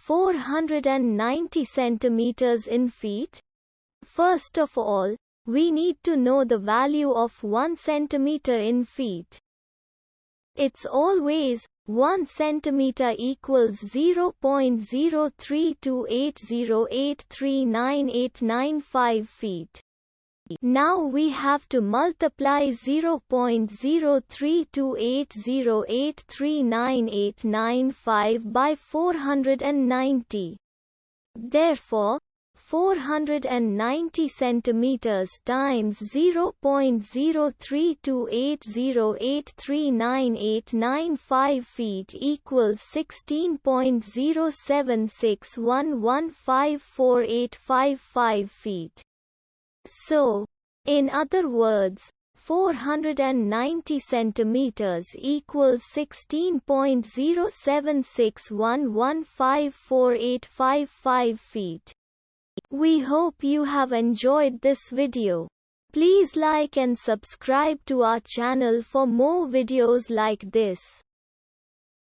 490 centimeters in feet? First of all, we need to know the value of 1 centimeter in feet. It's always 1 centimeter equals 0.03280839895 feet. Now we have to multiply 0.03280839895 by 490. Therefore, 490 centimeters times 0.03280839895 feet equals 16.0761154855 feet. So, in other words, 490 centimeters equals 16.0761154855 feet. We hope you have enjoyed this video. Please like and subscribe to our channel for more videos like this.